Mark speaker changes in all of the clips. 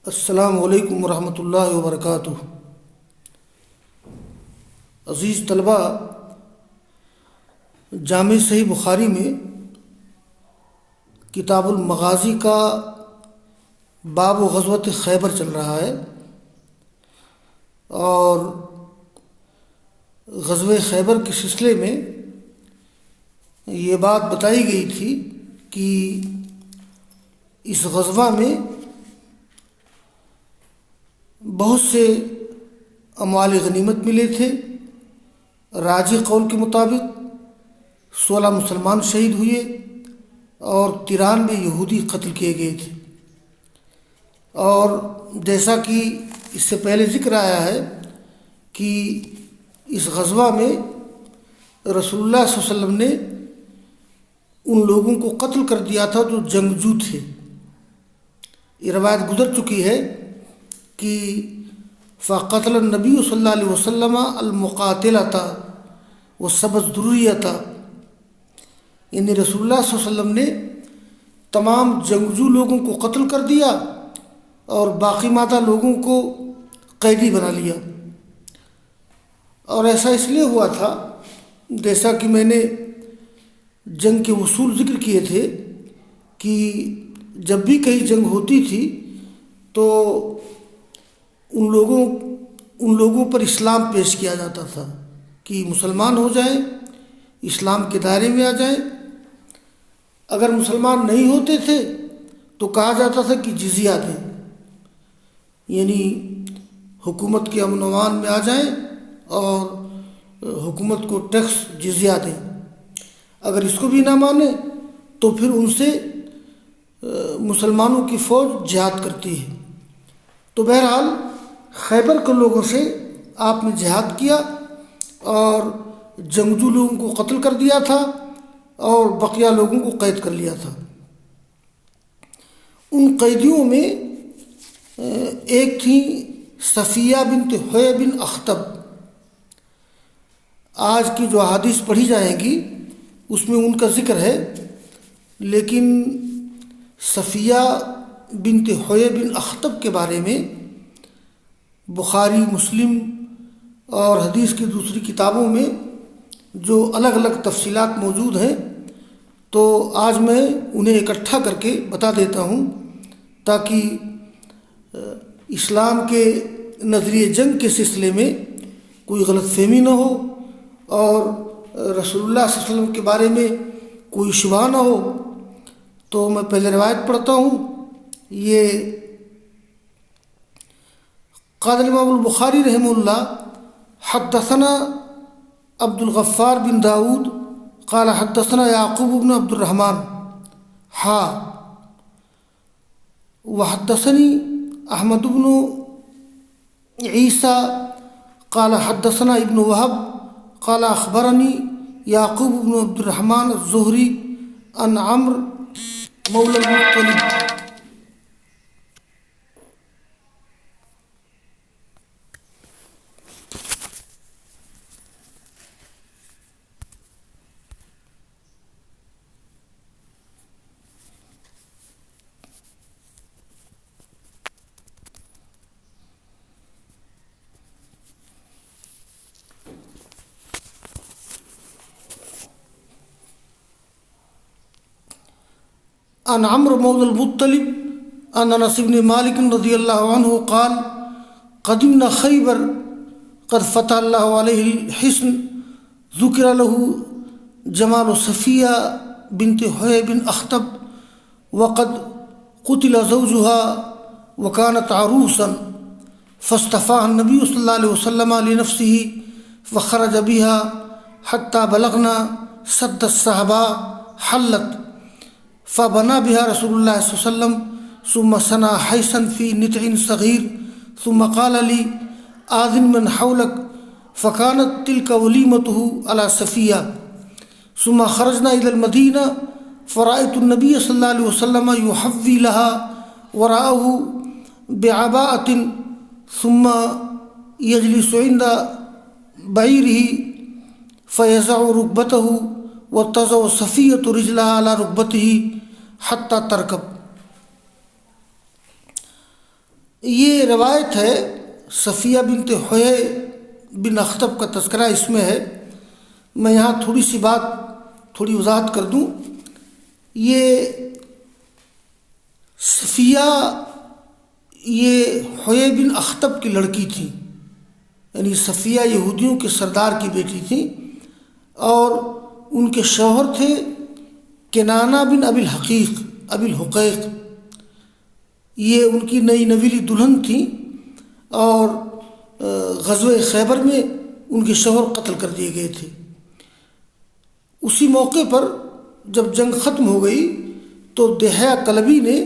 Speaker 1: السلام علیکم ورحمۃ اللہ وبرکاتہ۔ عزیز طلبہ، جامع صحیح بخاری میں کتاب المغازی کا باب و غزوۃ خیبر چل رہا ہے، اور غزوہ خیبر کے سلسلے میں یہ بات بتائی گئی تھی کہ اس غزوہ میں بہت سے اموال غنیمت ملے تھے۔ راجح قول کے مطابق 16 مسلمان شہید ہوئے اور 93 یہودی قتل کیے گئے تھے۔ اور جیسا کہ اس سے پہلے ذکر آیا ہے کہ اس غزوہ میں رسول اللہ صلی اللہ علیہ وسلم نے ان لوگوں کو قتل کر دیا تھا جو جنگجو تھے۔ یہ روایت گزر چکی ہے کہ فقتل النبی صلی اللہ علیہ وسلم المقاتلۃ وسبت ذریۃ، یعنی رسول اللہ صلی اللہ علیہ وسلم نے تمام جنگجو لوگوں کو قتل کر دیا اور باقی ماندہ لوگوں کو قیدی بنا لیا۔ اور ایسا اس لیے ہوا تھا، جیسا کہ میں نے جنگ کے اصول ذکر کیے تھے، کہ جب بھی کہیں جنگ ہوتی تھی تو ان لوگوں پر اسلام پیش کیا جاتا تھا کہ مسلمان ہو جائیں، اسلام کے دائرے میں آ جائیں۔ اگر مسلمان نہیں ہوتے تھے تو کہا جاتا تھا کہ جزیہ دیں، یعنی حکومت کے امن و امان میں آ جائیں اور حکومت کو ٹیکس جزیہ دیں۔ اگر اس کو بھی نہ مانیں تو پھر ان سے مسلمانوں کی فوج جہاد کرتی ہے۔ تو بہرحال خیبر کے لوگوں سے آپ نے جہاد کیا اور جنگجو لوگوں کو قتل کر دیا تھا اور بقیہ لوگوں کو قید کر لیا تھا۔ ان قیدیوں میں ایک تھی صفیہ بنت حوی بن اخطب۔ آج کی جو احادیث پڑھی جائیں گی اس میں ان کا ذکر ہے، لیکن صفیہ بنت حوی بن اخطب کے بارے میں بخاری، مسلم اور حدیث کی دوسری کتابوں میں جو الگ الگ تفصیلات موجود ہیں، تو آج میں انہیں اکٹھا کر کے بتا دیتا ہوں تاکہ اسلام کے نظریہ جنگ کے سلسلے میں کوئی غلط فہمی نہ ہو اور رسول اللہ صلی اللہ علیہ وسلم کے بارے میں کوئی شبہ نہ ہو۔ تو میں پہلے روایت پڑھتا ہوں۔ یہ قال الامام البخاری رحمہ اللہ حدثنا عبد الغفار بن داود قال حدثنا یعقوب بن عبد الرحمن وحدثني احمد بن عیسیٰ قال حدثنا ابن وهب قال اخبرني یعقوب بن عبد الرحمن الزہری عن عمرو مولى المطلب۔ عن عمرو مولى المطلب عن انس بن مالك رضي الله عنه قال قدمنا خيبر قد فتح الله عليه الحصن ذكر له جمال صفية بنت حوي بن أخطب وقد قتل زوجها وكانت عروسا فاصطفاها النبي صلى الله عليه وسلم لنفسه فخرج بها حتى بلغنا سد الصحابة حلت فبنى بها رسول الله صلى الله عليه وسلم ثم صنع حيثا في نتع صغير ثم قال لي آذن من حولك فكانت تلك وليمته على صفية ثم خرجنا إلى المدينة فرأيت النبي صلى الله عليه وسلم يحفي لها وراءه بعباءة ثم يجلس عند بعيره فيزع ركبته وتضع صفية رجلها على ركبته حتى تركب۔ یہ روایت ہے، صفیہ بنت حیی بن اخطب کا تذکرہ اس میں ہے۔ میں یہاں تھوڑی سی بات تھوڑی وضاحت کر دوں۔ یہ صفیہ یہ حیی بن اخطب کی لڑکی تھی، یعنی صفیہ یہودیوں کے سردار کی بیٹی تھی، اور ان کے شوہر تھے کنانہ بن ابی الحقیق۔ یہ ان کی نئی نویلی دلہن تھی، اور غزوہ خیبر میں ان کے شوہر قتل کر دیے گئے تھے۔ اسی موقع پر جب جنگ ختم ہو گئی تو دحیہ کلبی نے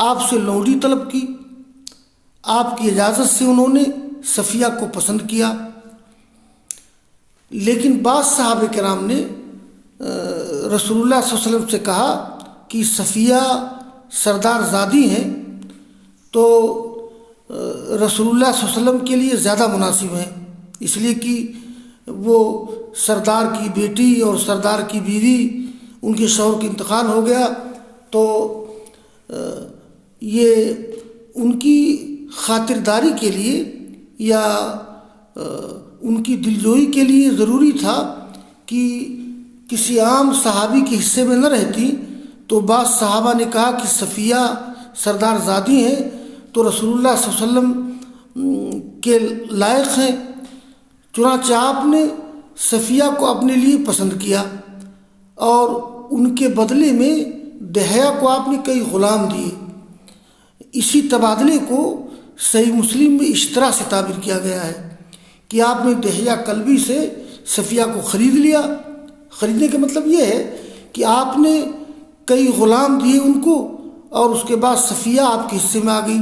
Speaker 1: آپ سے لونڈی طلب کی۔ آپ کی اجازت سے انہوں نے صفیہ کو پسند کیا، لیکن بعض صحابہ کرام نے رسول اللہ صلی اللہ علیہ وسلم سے کہا کہ صفیہ سردار زادی ہیں، تو رسول اللہ صلی اللہ علیہ وسلم کے لیے زیادہ مناسب ہیں، اس لیے کہ وہ سردار کی بیٹی اور سردار کی بیوی، ان کے شوہر کا انتقال ہو گیا، تو یہ ان کی خاطرداری کے لیے یا ان کی دلجوئی کے لیے ضروری تھا کہ کسی عام صحابی کے حصے میں نہ رہتی۔ تو بعض صحابہ نے کہا کہ صفیہ سردار زادی ہیں تو رسول اللہ صلی اللہ علیہ وسلم کے لائق ہیں، چنانچہ آپ نے صفیہ کو اپنے لیے پسند کیا، اور ان کے بدلے میں دحیہ کو آپ نے کئی غلام دیے۔ اسی تبادلے کو صحیح مسلم میں اس طرح سے تعبیر کیا گیا ہے کہ آپ نے دحیہ کلبی سے صفیہ کو خرید لیا۔ خریدنے کا مطلب یہ ہے کہ آپ نے کئی غلام دیے ان کو، اور اس کے بعد صفیہ آپ کے حصے میں آ گئی۔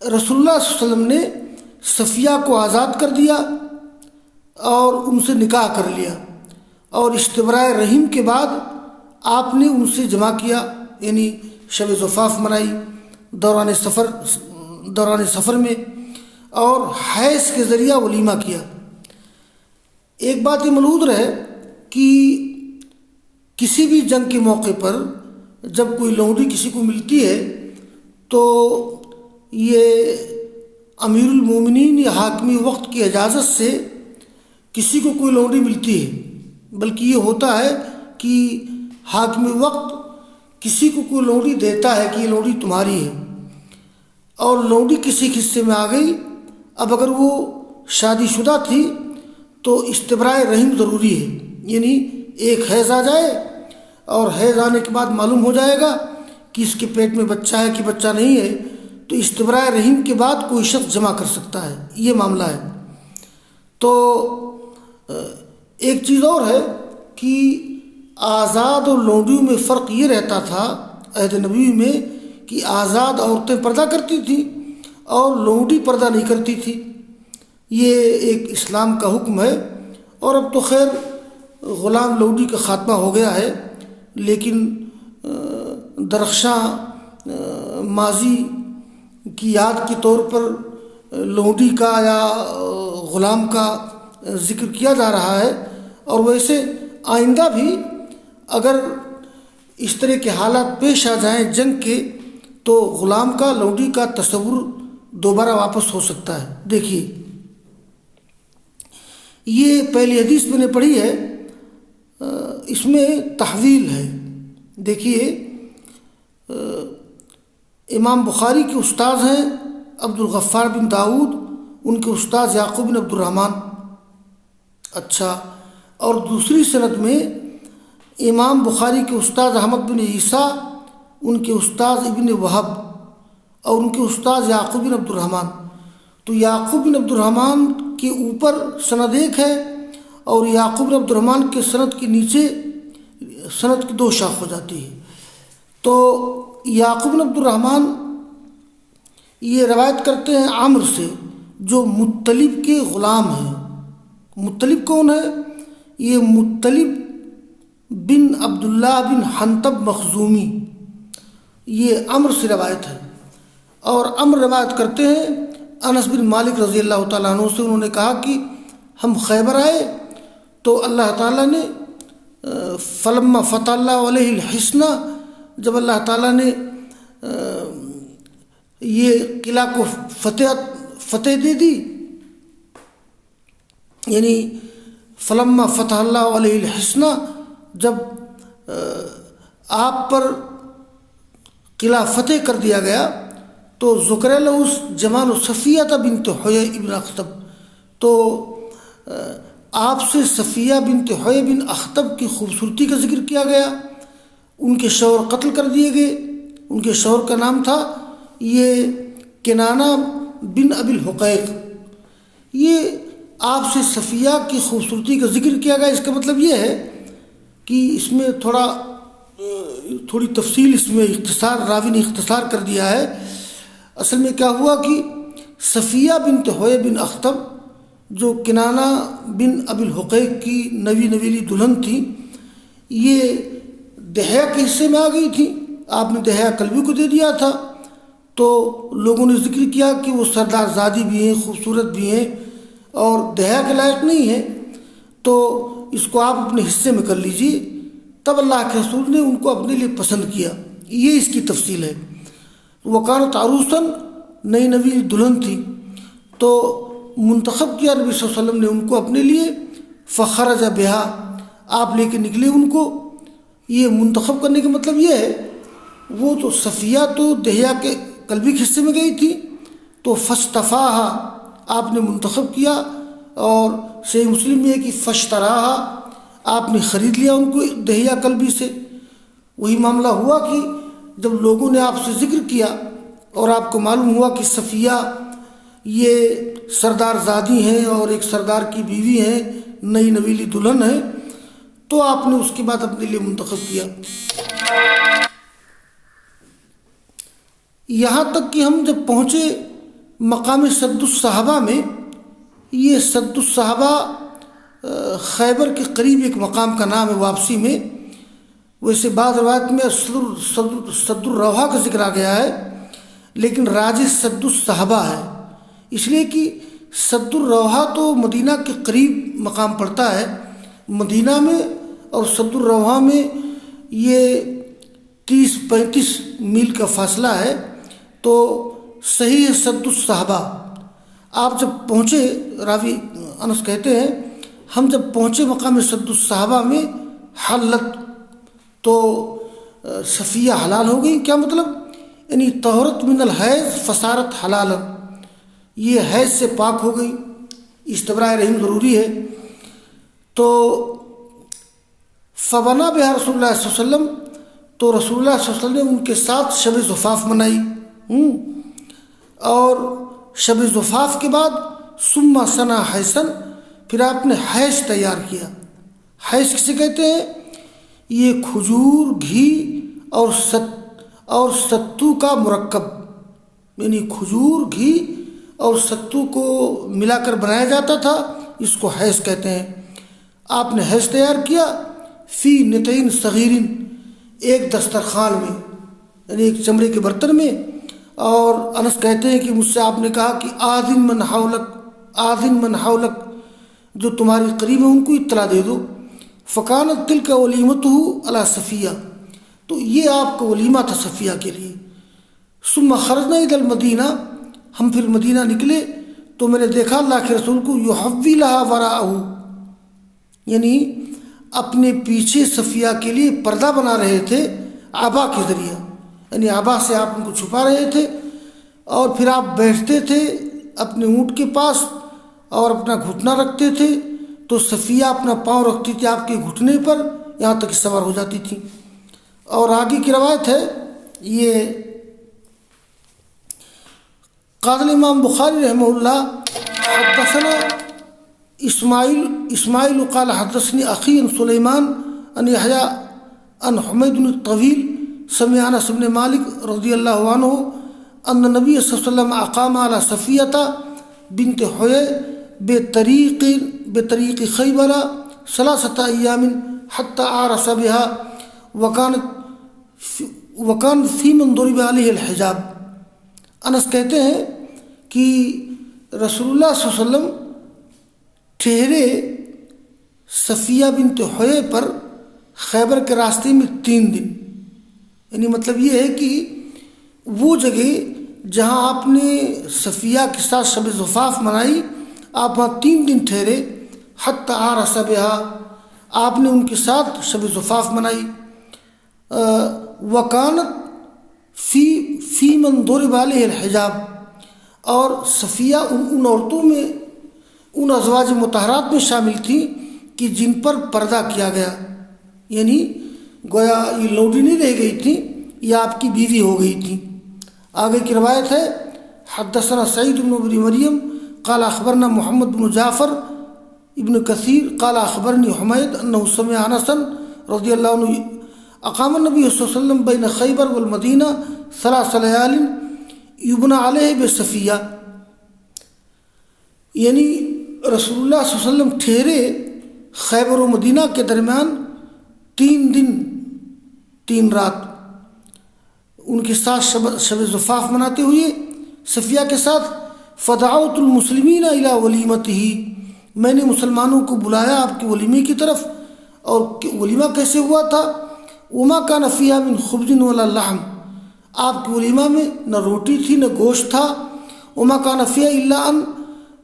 Speaker 1: رسول اللہ صلی اللہ علیہ وسلم نے صفیہ کو آزاد کر دیا اور ان سے نکاح کر لیا، اور استبراء رحم کے بعد آپ نے ان سے جمع کیا، یعنی شب زفاف منائی دوران سفر میں، اور حیض کے ذریعہ ولیمہ کیا۔ ایک بات یہ ملحوظ رہے کہ کسی بھی جنگ کے موقع پر جب کوئی لونڈی کسی کو ملتی ہے تو یہ امیر المومنین یا حاکم وقت کی اجازت سے کسی کو کوئی لونڈی ملتی ہے، بلکہ یہ ہوتا ہے کہ حاکم وقت کسی کو کوئی لونڈی دیتا ہے کہ یہ لونڈی تمہاری ہے، اور لونڈی کسی حصے میں آ گئی۔ اب اگر وہ شادی شدہ تھی تو استبراء رحم ضروری ہے، یعنی ایک حیض آ جائے، اور حیض آنے کے بعد معلوم ہو جائے گا کہ اس کے پیٹ میں بچہ ہے کہ بچہ نہیں ہے، تو استبراء رحم کے بعد کوئی شخص جمع کر سکتا ہے، یہ معاملہ ہے۔ تو ایک چیز اور ہے کہ آزاد اور لونڈیوں میں فرق یہ رہتا تھا عہد نبوی میں کہ آزاد عورتیں پردہ کرتی تھیں اور لونڈی پردہ نہیں کرتی تھی۔ یہ ایک اسلام کا حکم ہے، اور اب تو خیر غلام لونڈی کا خاتمہ ہو گیا ہے، لیکن درخشاں ماضی کی یاد کے طور پر لونڈی کا یا غلام کا ذکر کیا جا رہا ہے، اور ویسے آئندہ بھی اگر اس طرح کے حالات پیش آ جائیں جنگ کے تو غلام کا لونڈی کا تصور دوبارہ واپس ہو سکتا ہے۔ دیکھیے یہ پہلی حدیث میں نے پڑھی ہے، اس میں تحویل ہے۔ دیکھیے امام بخاری کے استاد ہیں عبد الغفار بن داؤد، ان کے استاد یعقوب بن عبد الرحمن، اچھا، اور دوسری سند میں امام بخاری کے استاد احمد بن عیسیٰ، ان کے استاد ابن وہب، اور ان کے استاد یعقوب بن عبد الرحمن۔ تو یعقوب بن عبد الرحمن کے اوپر سند ایک ہے، اور یعقوب بن عبد الرحمن کے سند کے نیچے سند کی دو شاخ ہو جاتی ہے۔ تو یعقوب بن عبد الرحمن یہ روایت کرتے ہیں عمرو سے، جو مطلب کے غلام ہیں۔ مطلب کون ہے؟ یہ مطلب بن عبداللہ بن حنطب مخزومی، یہ عمرو سے روایت ہے۔ اور عمرو روایت کرتے ہیں انس بن مالک رضی اللہ تعالیٰ عنہ سے، انہوں نے کہا کہ ہم خیبر آئے تو اللہ تعالیٰ نے فلما فتح اللہ علیہ الحسنہ، جب اللہ تعالیٰ نے یہ قلعہ کو فتح دے دی، یعنی فلما فتح اللہ علیہ الحسنہ، جب آپ پر قلعہ فتح کر دیا گیا تو ذکر لہو جمال صفیہ بنت حیی ابن اخطب، تو آپ سے صفیہ بنت حیی بن اخطب کی خوبصورتی کا ذکر کیا گیا۔ ان کے شوہر قتل کر دیے گئے، ان کے شوہر کا نام تھا یہ کنانہ بن ابی الحقیق۔ یہ آپ سے صفیہ کی خوبصورتی کا ذکر کیا گیا، اس کا مطلب یہ ہے کہ اس میں تھوڑی تفصیل، اس میں اختصار، راوی نے اختصار کر دیا ہے۔ اصل میں کیا ہوا کہ صفیہ بنت حیی بن اخطب جو کنانہ بن ابی الحقیق کی نویلی دلہن تھی، یہ دہیا کے حصے میں آ گئی تھی۔ آپ نے دہیا کلبی کو دے دیا تھا، تو لوگوں نے ذکر کیا کہ وہ سردار زادی بھی ہیں، خوبصورت بھی ہیں اور دہیا کے لائق نہیں ہے، تو اس کو آپ اپنے حصے میں کر لیجیے۔ تب اللہ کے رسول نے ان کو اپنے لیے پسند کیا، یہ اس کی تفصیل ہے۔ وکانت عروسن، نئی نوی دلہن تھی، تو منتخب کیا نبی صلی اللہ علیہ وسلم نے ان کو اپنے لیے، فخرج بہا، آپ لے کے نکلے ان کو۔ یہ منتخب کرنے کا مطلب یہ ہے، وہ تو صفیہ تو دہیا کے قلبی کے حصے میں گئی تھی، تو فاصطفاہا، آپ نے منتخب کیا، اور صحیح مسلم میں ہے کہ فاشتراہا، آپ نے خرید لیا ان کو دہیا قلبی سے۔ وہی معاملہ ہوا کہ جب لوگوں نے آپ سے ذکر کیا اور آپ کو معلوم ہوا کہ صفیہ یہ سردار زادی ہیں اور ایک سردار کی بیوی ہیں، نئی نویلی دلہن ہے، تو آپ نے اس کے بعد اپنے لیے منتخب کیا۔ یہاں تک کہ ہم جب پہنچے مقام سد الصحابہ میں، یہ سد الصحابہ خیبر کے قریب ایک مقام کا نام ہے واپسی میں۔ ویسے بعض روایت میں سد الروحہ کا ذکر آ گیا ہے، لیکن راجح سد الصحابہ ہے، اس لیے کہ سد الروحہ تو مدینہ کے قریب مقام پڑتا ہے۔ مدینہ میں اور سد الروحہ میں یہ 30-35 میل کا فاصلہ ہے، تو صحیح ہے سد الصحابہ۔ آپ جب پہنچے، راوی انس کہتے ہیں، ہم جب پہنچے مقام سد الصحابہ میں، حلت، تو صفیہ حلال ہو گئی۔ کیا مطلب؟ یعنی طہرت من الحیض فصارت حلالا، یہ حیض سے پاک ہو گئی۔ استبراء رحم ضروری ہے۔ تو فبنا بها رسول اللہ صلی اللہ علیہ وسلم، تو رسول اللہ صلی اللہ علیہ وسلم نے ان کے ساتھ شب زفاف منائی، اور شب زفاف کے بعد ثم صنع حیثن، پھر آپ نے حیث تیار کیا۔ حیث کسے کہتے ہیں؟ یہ کھجور، گھی اور ستو کا مرکب، یعنی کھجور، گھی اور ستو کو ملا کر بنایا جاتا تھا، اس کو حیث کہتے ہیں۔ آپ نے حیث تیار کیا، فی نتعین صغیرن، ایک دسترخوان میں، یعنی ایک چمڑے کے برتن میں۔ اور انس کہتے ہیں کہ مجھ سے آپ نے کہا کہ آذن من حولک، جو تمہاری قریب ہے ان کو اطلاع دے دو۔ فکانت تلک ولیمتہ علی صفیہ، تو یہ آپ کا ولیمہ تھا صفیہ کے لیے۔ ثم خرجنا الی المدینہ، ہم پھر مدینہ نکلے تو میں نے دیکھا اللہ کے رسول کو یحوی لہا وراءہ، یعنی اپنے پیچھے صفیہ کے لیے پردہ بنا رہے تھے عبا کے ذریعے، یعنی عبا سے آپ ان کو چھپا رہے تھے، اور پھر آپ بیٹھتے تھے اپنے اونٹ کے پاس اور اپنا گھٹنا رکھتے تھے، تو صفیہ اپنا پاؤں رکھتی تھی آپ کے گھٹنے پر، یہاں تک کہ سوار ہو جاتی تھی۔ اور آگے کی روایت ہے، یہ قال امام بخاری رحمہ اللہ، حدثنا اسماعیل قال حدثني اخي سلیمان ان یحییٰ ان حمید الطویل سمع انس بن مالک رضی اللہ عنہ ان نبی صلی اللہ علیہ وسلم اقام على صفیہ بنت حیی بطریق خیبر 3 ایام حتى عرس بها وكان في من ضرب عليه الحجاب۔ انس کہتے ہیں کہ رسول اللہ صلی اللہ علیہ وسلم ٹھہرے صفیہ بنت حیی پر خیبر کے راستے میں 3 دن، یعنی مطلب یہ ہے کہ وہ جگہ جہاں آپ نے صفیہ کے ساتھ شب زفاف منائی، آپ وہاں 3 دن ٹھہرے، حتی عرس بہا، آپ نے ان کے ساتھ شب زفاف منائی۔ وکانت فی من ضرب علیہ الحجاب، اور صفیہ ان عورتوں میں، ان ازواج مطہرات میں شامل تھیں کہ جن پر پردہ کیا گیا، یعنی گویا یہ لوڈی نہیں رہ گئی تھی، یہ آپ کی بیوی ہو گئی تھی۔ آگے کی روایت ہے، حدثنا سعید بن ابی مریم قال اخبرنا محمد بن جعفر ابن کثیر قال اخبرنی حمید انہ سمع انس رضی اللہ عنہ اقام النبی صلی اللہ علیہ وسلم بین خیبر والمدینہ 3 لیال یبنى علیہ بصفیہ، یعنی رسول اللہ صلی اللہ علیہ وسلم ٹھہرے خیبر و مدینہ کے درمیان 3 دن 3 رات ان کے ساتھ شب زفاف مناتے ہوئے صفیہ کے ساتھ۔ فدعوت المسلمین الی ولیمتہ، میں نے مسلمانوں کو بلایا آپ کے ولیمے کی طرف، اور ولیمہ کیسے ہوا تھا؟ وما کان فیہا من خبز ولا لحم، آپ کے ولیمہ میں نہ روٹی تھی نہ گوشت تھا۔ وما کان فیہا الا ان،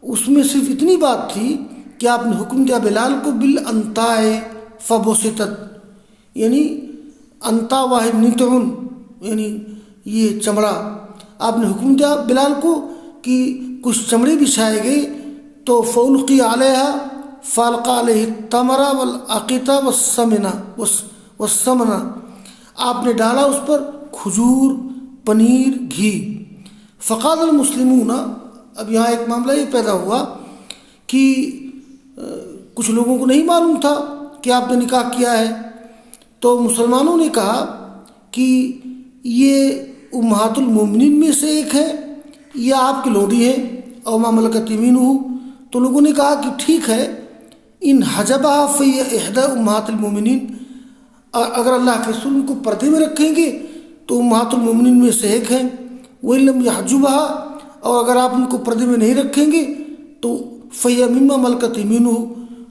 Speaker 1: اس میں صرف اتنی بات تھی کہ آپ نے حکم دیا بلال کو بالانطاء فبسطت، یعنی انتا واحد نطعن، یعنی یہ چمڑا، آپ نے حکم دیا بلال کو کہ کچھ چمڑے بچھائے گئے، تو فالقی علیہ فالقى علیہ التمر والعقیط والسمن، آپ نے ڈالا اس پر کھجور، پنیر، گھی۔ فقال المسلمون، اب یہاں ایک معاملہ یہ پیدا ہوا کہ کچھ لوگوں کو نہیں معلوم تھا کہ آپ نے نکاح کیا ہے، تو مسلمانوں نے کہا کہ یہ امہات المومنین میں سے ایک ہے یا آپ کی لوڈی ہے، او ما ملکت یمینہ، تو لوگوں نے کہا کہ ٹھیک ہے، ان حجبہ فی احدی امہات المومنین، اگر اللہ کے رسول کو پردے میں رکھیں گے تو امہات المومنین میں سے ایک ہیں، وَإِن لَمْ يَحْجُبْهَا، اور اگر آپ ان کو پردے میں نہیں رکھیں گے تو فَهِيَ مِمَّا مَلَكَتْ يَمِينُهُ،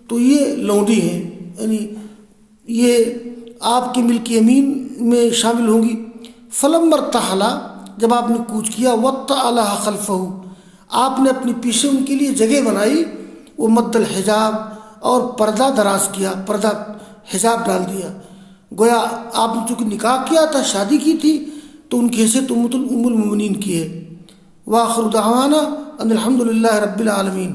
Speaker 1: تو یہ لونڈی ہیں، یعنی یہ آپ کے ملک یمین میں شامل ہوں گی۔ فَلَمَّا ارْتَحَلَ، جب آپ نے کوچ کیا، وَطَّأَ لَهَا خَلْفَهُ، آپ نے اپنے پیچھے ان کے لیے جگہ بنائی، وہ مد الحجاب، اور پردہ دراز کیا، پردہ حجاب ڈال دیا، گویا آپ نے چونکہ نکاح کیا تھا، شادی کی تھی، تو ان کی حیثیت ام المؤمنین کی ہے۔ وآخر دعوانا ان الحمد للہ رب العالمین۔